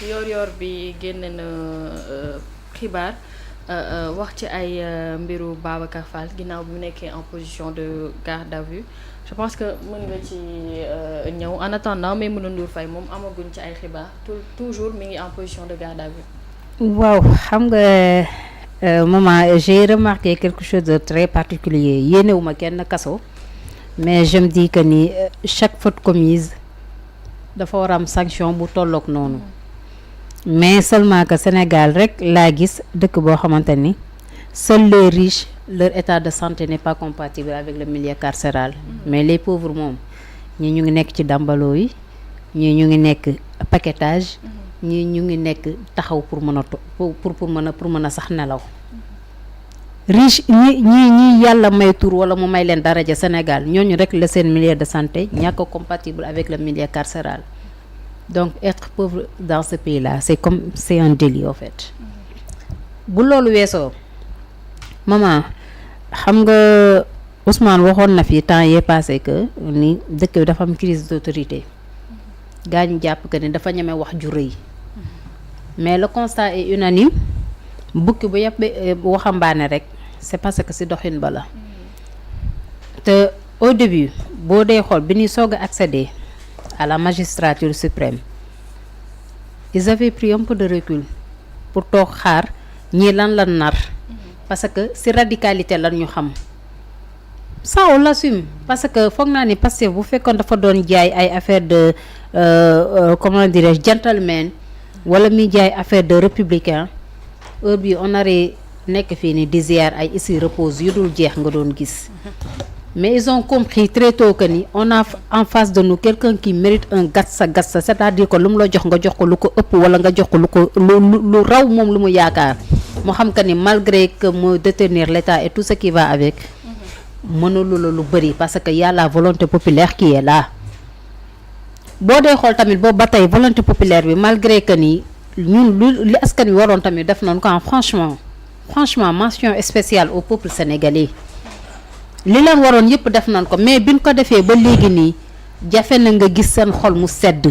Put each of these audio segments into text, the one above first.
yor-yor bi génn na xibaar wax ci ay mbiru Babacar Fall ginnaaw bi mu nekkee en position de garde à vue je pense que mën nga ci ñëw en attendant Maimouna Ndour Faye moom amaguñ ci ay xibaar toujours mi ngi en position de garde à vue. waaw xam nga maman j'ai remarqué quelque chose de très particulier yéenewuma kenn kaso mais je me dis que ni chaque faute commise dafa war am sanction bu tolloog noonu. mais seulement que Sénégal rek laa gis dëkk boo xamante ni seuls les riches leur état de santé n'est pas compatible avec le milieu carcéral mais les pauvres moom ñii ñu ngi nekk ci dambaloo yi ñii ñu ngi nekk paquetage ñii ñu ngi nekk taxaw pour mën a pour mën a sax nelaw riche ñi yàlla may tur wala mu may leen daraja Sénégal ñooñu rek la seen milieu de santé ñàkk compatible avec le milieu carcéral. Donc être pauvre dans ce pays-là c'est un délit en fait bu loolu weesoo maman xam nga Ousmane waxoon na fi temps yee passé que ni dëkk bi dafa am crise d'autorité gaa ñu jàpp que ni dafa ñeme wax ju rëy mais le constat est unanime bukki bu yàpp waxambaane rek c'est parce que ci doxin ba la te au début boo dee xool bi ñuy soog a accéder à la magistrature suprême ils avaient pris un peu de recul pour toog xaar ñii lan la nar parce que ci radicalité lan ñu xam ça on l'assume parce que foog naa ni Pastef bu fekkoon dafa doon jaay ay affaire de comment dirais-je gentleman wala muy jaay affaire de républicain heure bi on aurait nekk fii ni di ziar ay ici repose yu dul jeex nga doon gis mais ils ont compris très tôt que ni on a en face de nous quelqu'un qui mérite un gatsa c'est-à-dire que lu mu la jox nga jox ko lu ko ëpp wala nga jox ko lu raw moom lu mu yaakaar moo xam que ni malgré que mu détenir l'État et tout ce qui va avec mënulu la lu bëri parce que y a la volonté populaire qui est là boo dee xool tamit boobu ba tey volonté populaire bi malgré que ni ñun li askan wi waroon tamit def nañu ko franchement mention spéciale au peuple sénégalais li leen waroon yëpp def nañ ko mais biñ ko defee ba léegi nii jafe na nga gis seen xol mu sedd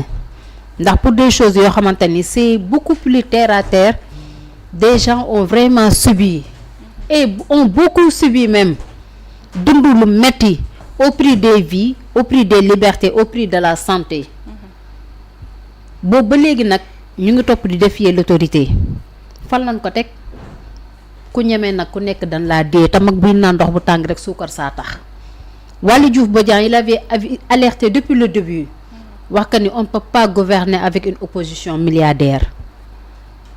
ndax pour des choses yoo xamante ni c'est beaucoup plus terre à terre des gens ont vraiment subi et ont beaucoup subi même dund lu metti au prix des vies au prix des libertés au prix de la santé boobu ba léegi nag ñu ngi topp di défier l'autorité fan lañ ko teg ku ñemee nag ku nekk dañ laa dee te mag buy naan ndox bu tàng rek suukar saa tax Waly Diouf Bodiang il avait alerté depuis le début wax que ni on ne peut pas gouverner avec une opposition milliardaire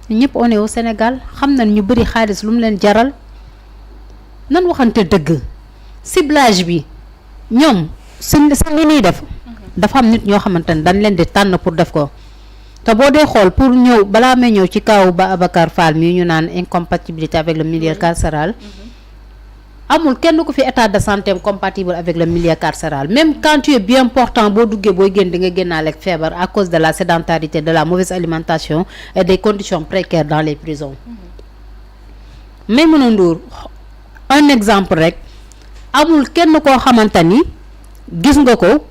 ñëpp on est au Sénégal xam nañ ñu bëri xaalis lu mu leen jaral nan waxante dëgg ciblage bi ñoom si li ñuy def dafa am nit ñoo xamante ne dañ leen di tànn pour def ko te boo dee xool pour ñëw balaa may ñëw ci kaw Babacar Fall mi ñu naan incompatibilité avec le milieu carcéral amul kenn ku fi état de santé compatible avec le milieu carcéral même quand tu es bien portant boo duggee booy génn di nga génnaale ak feebar à cause de la sédentarité de la mauvaise alimentation et des conditions précaires dans les prisons Maimouna Ndour un exemple rek amul kenn koo xamante ni gis nga ko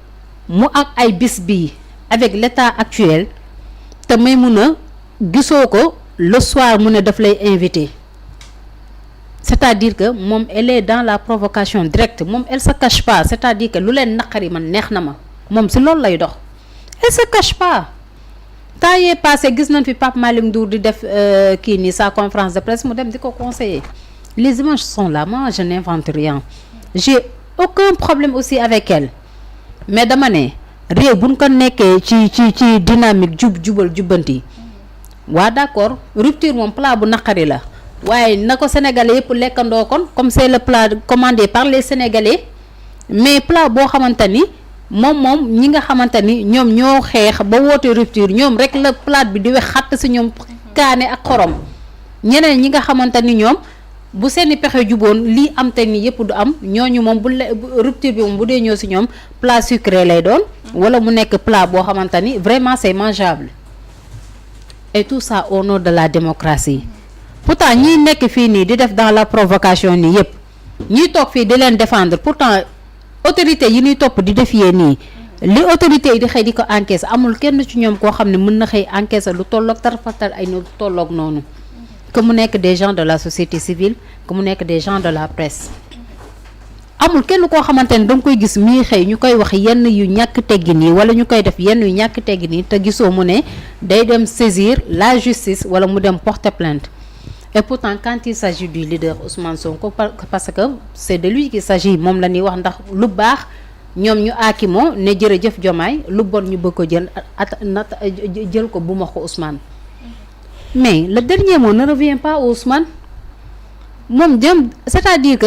mu ak ay bis bii avec l'état actuel te Maimouna gisoo ko le soir mu ne daf lay invité c'est-à-dire que moom elle est dans la provocation directe moom elle se cache pas c'est-à-dire que lu leen naqari man neex na ma moom si loolu lay dox elle se cache pas temps yee passé gis nañ fi Pape Malick Ndour di def kii nii sa conférence de presse mu dem di ko conseiller les images sont là moi je n'invente rien j'ai aucun problème aussi avec elle mais dama ne réew buñ ko nekkee ci dynamique jubal jubbanti waa d'accord rupture moom plat bu naqari la waaye na ko sénégalais yëpp lekkandoo kon comme c'est le plat commandé par les sénégalais mais plat boo xamante ni moom ñi nga xamante ni ñoom ñoo xeex ba woote rupture ñoom rek la plat bi di wex xatt si ñoom kaane ak xorom ñeneen ñi nga xamante ni ñoom bu seeni pexe juboon lii am te ni yëpp du am ñooñu moom rupture bi moom bu dee ñëw si ñoom plat sucré lay doon wala mu nekk plat boo xamante ni vraiment c'est mangeable et tout ça au nom de la démocratie pourtant ñiy nekk fii nii di def dans la provocation nii yëpp ñiy toog fii di leen défendre pourtant autorité yi ñuy topp di défier nii li autorités yi di xëy di ko encaisser amul kenn ci ñoom koo xam ne mën na xëy encaisser lu tolloog tarafatal ay lu tolloog noonu que mu nekk des gens de la société civile que mu nekk des gens de la presse amul kenn koo xamante ne danga koy gis mii xëy ñu koy wax yenn yu ñàkk teggin yi wala ñu koy def yenn yu ñàkk teggin yi te gisoo mu ne day dem saisir la justice wala mu dem porter plainte. Et pourtant quand il s'agit du leader Ousmane Sonko parce que c'est de lui qu'il s'agit moom la ñuy wax ndax lu baax ñoom ñu aakimoo ne jërëjëf Diomaye lu bon ñu bëgg ko jël ko bu ma ko Ousmane mais le dernier mot ne revient pas au Ousmane moom jëm c'est-à-dire que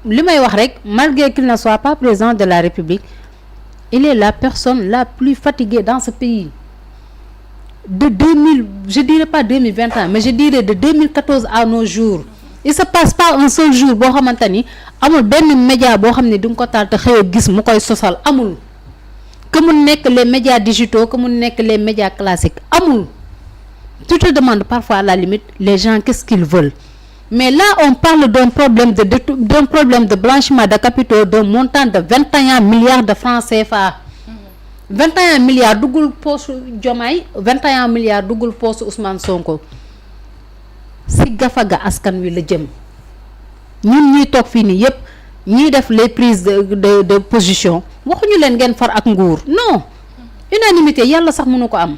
li may wax rek malgré qu'il ne soit pas président de la République il est la personne la plus fatiguée dans ce pays de 2000 je dirais pas 2021 mais je dirais de 2014 à nos jours il se passe pas un seul jour boo xamante ni amul benn média boo xam ne di nga ko taal te xëy a gis mu koy sosal amul que mu nekk les médias digitaux que mu nekk les médias classiques amul tu te demandes parfois à la limite les gens qu'est-ce qu'ils veulent mais là on parle d'un problème de blanchiment de capitaux d'un montant de 21 milliards de francs CFA 21 milliards duggul poche Diomaye 21 milliards duggul poche Ousmane Sonko si gafaga askan wi la jëm ñun ñuy toog fii nii yépp ñuy def les prises de position waxuñu leen ngeen far ak nguur non unanimité yàlla sax mënu ko am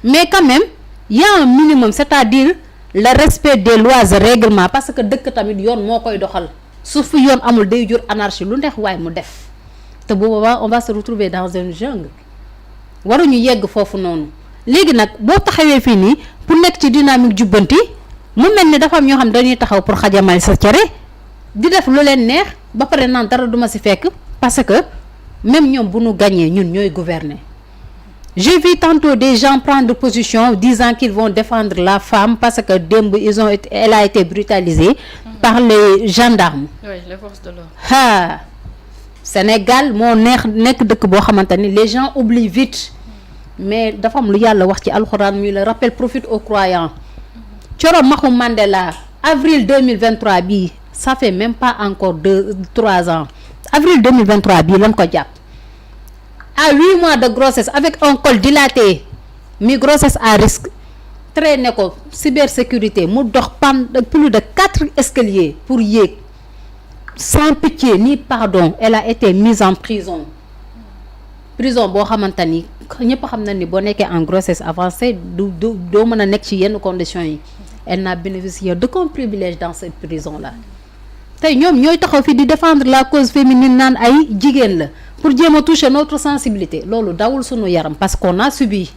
mais quand même y a un minimum c'est-à-dire le respect des lois et règlements parce que dëkk tamit yoon moo koy doxal su fi yoon amul day jur anarchie lu neex waaye mu def te bu boobaa on va se retrouver dans une jungle waruñu yegg foofu noonu léegi nag boo taxawee fii nii pour nekk ci dynamique jubbanti mu mel ni dafa am ñoo xam dañuy taxaw pour xajamal sa cere di def lu leen neex ba pare naan dara duma ci fekk parce que même ñoom bu ñu gagné ñun ñooy gouverner. J'ai vu tantôt des gens prendre position disant qu'ils vont défendre la femme parce que démb elle a été brutalisée par les gendarmes. Oui, les forces de l'ordre. Ah, Sénégal moo nekk dëkk boo xamante ni les gens oublient vite mais dafa am lu yàlla wax ci alxuraan muy le rappel profite aux croyants. Thioro Maxu Mandela avril 2023 bii ça fait même pas encore 3 ans avril 2023 bii lañ ko jàpp. À 8 mois de grossesse avec un col dilaté mi grossesse à risque traîné ko cybersécurité mu dox plus de 4 escaliers pour yéeg sans pitié ni pardon elle a été mise en prison boo xamante ni ñëpp xam na ni boo nekkee en grossesse avancée doo mën a nekk ci yenn conditions yi elle n'a bénéficié d'aucun privilège dans cette prison là tey ñoom ñooy taxaw fi di défendre la cause féminine naan ay jigéen la pour jéem a toucher notre sensibilité loolu dawul sunu yaram parce qu'on a subi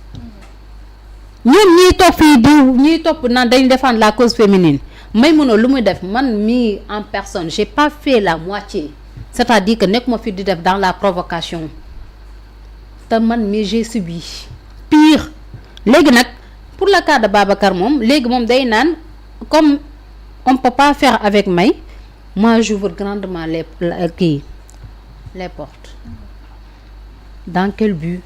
ñoom ñiy toog fii ñiy topp naan dañu défendre la cause féminine may mënoo lu muy def man mii en personne j'ai pas fait la moitié c'est-à-dire que nekk ma fi di def dans la provocation te man mii j'ai subi pire léegi nag pour le cas de Babacar moom léegi moom day naan comme on peut pas faire avec May moi j'ouvre grandement les portes. Dans quel but?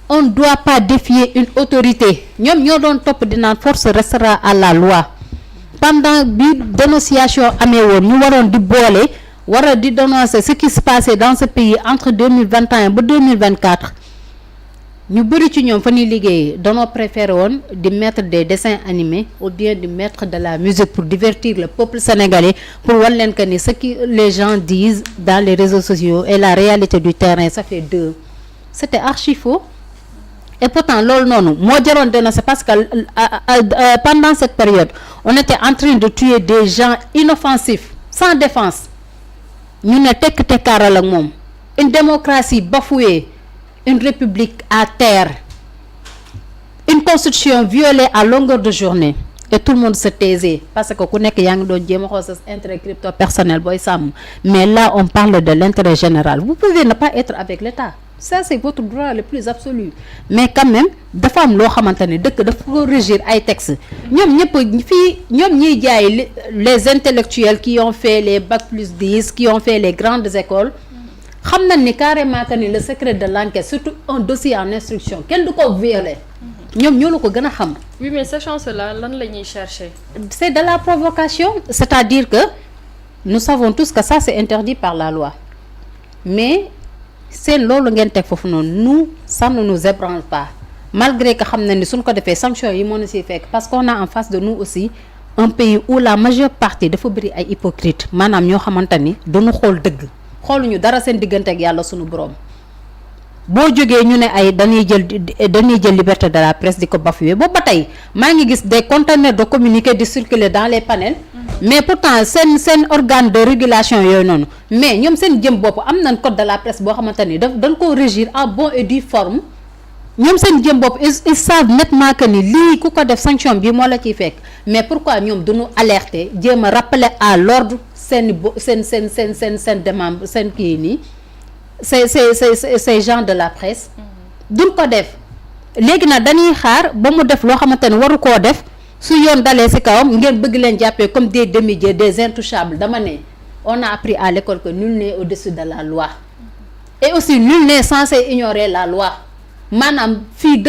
On ne doit pas défier une autorité. ñoom ñoo doon topp di naan force restera à la loi pendant bi dénonciation amee woon ñu waroon di boole war a di dénoncer ce qui se passait dans ce pays entre 2021 ba 2024 ñu bëri ci ñoom fa ñuy liggéey danoo préféré woon di mettre des dessins animés ou bien di mettre de la musique pour divertir le peuple sénégalais pour wan leen que ni ce que les gens disent dans les réseaux sociaux et la réalité du terrain ça fait deux. C'était archi faux et pourtant loolu noonu moo jaroon dénoncer parce que pendant cette période on était en train de tuer des gens inoffensifs sans défense ñu ne tekk tekkaaral ak moom une démocratie bafouée, une république à terre, une constitution violée à longueur de journée et tout le monde se taisait parce que ku nekk yaa ngi doon jéem a xool sa intérêt crypto personnel booy sàmm mais là on parle de l'intérêt général. Vous pouvez ne pas être avec l'État, ça c'est votre droit le plus absolu, mais quand même dafa am loo xamante ne dëkk dafa ko régir ay textes ñoom ñëpp fii ñoom ñiy jaay les intellectuels qui ont fait les bac plus 10 qui ont fait les grandes écoles xam nañ ni carrément que ni le secret de l'enquête surtout un dossier en instruction kenn du ko violer ñoom ñoo la ko gën a xam. Oui, mais ces chances-là lan la ñuy chercher. C'est de la provocation, c'est-à-dire que nous savons tous que ça c'est interdit par la loi mais seen loolu ngeen teg foofu noonu nous ça ne nous ébranle pas malgré que xam na ni suñ ko defee sanctions yi moo na siy fekk parce qu'on a en face de nous aussi un pays où la majeure partie dafa bëri ay hypocrite maanaam ñoo xamante ni duñu xool dëgg xooluñu dara seen diggante ak yàlla suñu borom boo jógee ñu ne ay dañuy jël liberté de la presse di ko bafouer boobu ba tey maa ngi gis des conteneurs de communiqué di circuler dans les panels mais pourtant seen organe de régulation yooyu noonu mais ñoom seen jëm bopp am nañ code de la presse boo xamante ni dañ koo régir en bon et due forme ñoom seen jëm bopp ils savent nettement que ni lii ku ko def sanction bi moo la ciy fekk mais pourquoi ñoom duñu alerter jéem a rappeler à l'ordre seen demande seen kii nii ces gens de la presse duñ ko def léegi nag dañuy xaar ba mu def loo xamante ne waru koo def su yoon dalee ci kawam ngeen bëgg leen jàppee comme des demi-dieux des intouchables dama ne on a appris à l'école que nul n'est au-dessus de la loi et aussi nul n'est censé ignorer la loi maanaam fii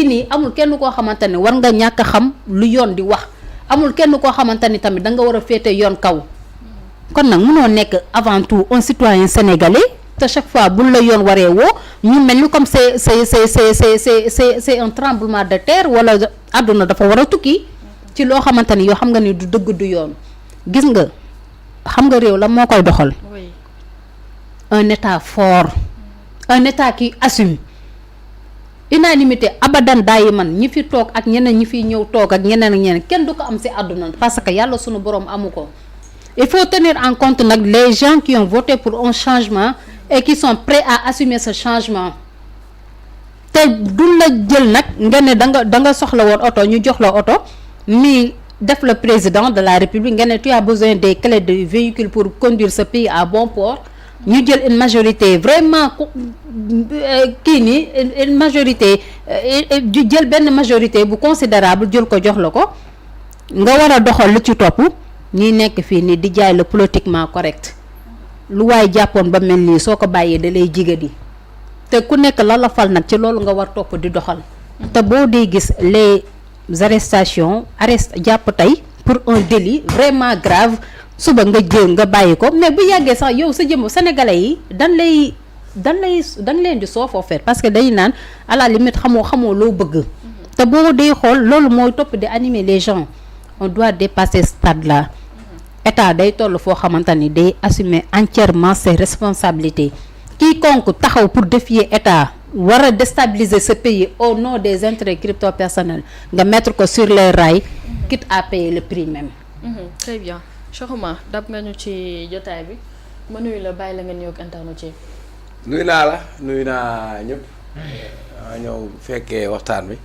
nii amul kenn koo xamante ne war nga ñàkk a xam lu yoon di wax amul kenn koo xamante ni tamit da nga war a féete yoon kaw kon nag mënoo nekk avant tout un citoyen sénégalais te chaque fois buñ la yoon waree woo ñu mel ni comme c'est un tremblement de terre wala àdduna dafa war a tukki ci loo xamante ni yoo xam nga ni du dëgg du yoon gis nga xam nga réew la moo koy doxal un état fort un état qui assume unanimité abadan daayi man ñi fi toog ak ñeneen ñi fi ñëw toog ak ñeneen ak ñeneen kenn du ko am ci àdduna parce que yàlla sunu borom amu ko il faut tenir en compte nag les gens qui ont voté pour un changement et qui sont prêts à assumer ce changement te duñ la jël nag nga ne da nga soxla woon oto ñu jox la oto mi def le président de la République nga ne tu as besoin des clés de véhicule pour conduire ce pays à bon port ñu jël une majorité vraiment kii nii une majorité jël benn majorité bu considérable jël ko jox la ko nga war a doxal lu ci topp ñi nekk fii nii di jaay le politiquement correct lu waaye jàppoon ba mel nii soo ko bàyyee da lay jigadi te ku nekk la fal nag ci loolu nga war topp di doxal te boo dee gis les arrestations jàpp tey pour un délit vraiment grave suba nga jël nga bàyyi ko mais bu yàggee sax yow sa jëm sénégalais yi dañ leen di soo fait parce que dañu naan à la limite xamoo loo bëgg te boo dee xool loolu mooy topp di animer les gens on doit dépasser ce stade là état day toll foo xamante ni day assumer entièrement ses responsabilités quiconque taxaw pour défier état war a déstabiliser ce pays au nom des intérêts crypto personnels nga mettre ko sur les rails quitte à payer le prix même. Très bien Cheikh Oumar dab nga ñu ci jotaay bi ma nuyu la bàyyi la nga nuyoog internet yi. nuyu naa ñëpp ñëw fekkee waxtaan bi.